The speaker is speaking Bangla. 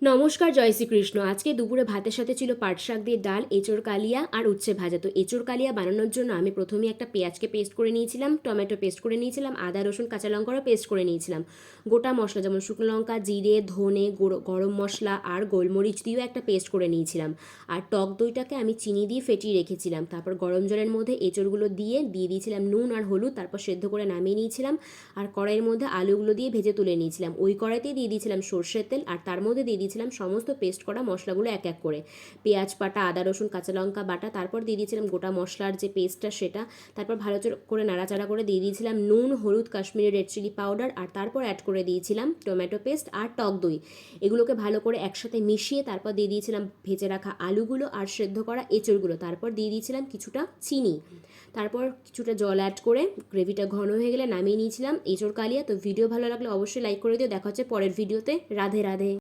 নমস্কার, জয় শ্রীকৃষ্ণ। আজকে দুপুরে ভাতের সাথে ছিল পাট শাক দিয়ে ডাল, এঁচোড় কালিয়া আর উচ্ছে ভাজা। তো এঁচোড় কালিয়া বানানোর জন্য আমি প্রথমে একটা পেঁয়াজকে পেস্ট করে নিয়েছিলাম, টমেটো পেস্ট করে নিয়েছিলাম, আদা রসুন কাঁচা লঙ্কারও পেস্ট করে নিয়েছিলাম। গোটা মশলা যেমন শুকনো লঙ্কা, জিরে, ধনে, গরম মশলা আর গোলমরিচ দিয়েও একটা পেস্ট করে নিয়েছিলাম। আর টক দইটাকে আমি চিনি দিয়ে ফেটিয়ে রেখেছিলাম। তারপর গরম জলের মধ্যে এঁচোড়গুলো দিয়ে দিয়েছিলাম নুন আর হলুদ, তারপর সেদ্ধ করে নামিয়ে নিয়েছিলাম। আর কড়াইয়ের মধ্যে আলুগুলো দিয়ে ভেজে তুলে নিয়েছিলাম। ওই কড়াইতেই দিয়ে দিয়েছিলাম সর্ষের তেল, আর তার মধ্যে দিয়ে দিয়েছিলাম সমস্ত পেস্ট করা মশলাগুলো এক এক করে, পেঁয়াজ বাটা, আদা রসুন কাঁচা লঙ্কা বাটা, তারপর দিয়ে দিয়েছিলাম গোটা মশলার যে পেস্টটা সেটা। তারপর ভালো করে নাড়াচাড়া করে দিয়ে দিয়েছিলাম নুন, হলুদ, কাশ্মীরি রেড চিলি পাউডার, আর তারপর অ্যাড করে দিয়েছিলাম টমেটো পেস্ট আর টক দই। এগুলোকে ভালো করে একসাথে মিশিয়ে তারপর দিয়ে দিয়েছিলাম ভেজে রাখা আলুগুলো আর সেদ্ধ করা এঁচড়গুলো। তারপর দিয়ে দিয়েছিলাম কিছুটা চিনি। তারপর কিছুটা জল অ্যাড করে গ্রেভিটা ঘন হয়ে গেলে নামিয়ে নিয়েছিলাম এঁচড় কালিয়া। তো ভিডিও ভালো লাগলে অবশ্যই লাইক করে দিও। দেখা হচ্ছে পরের ভিডিওতে। রাধে রাধে।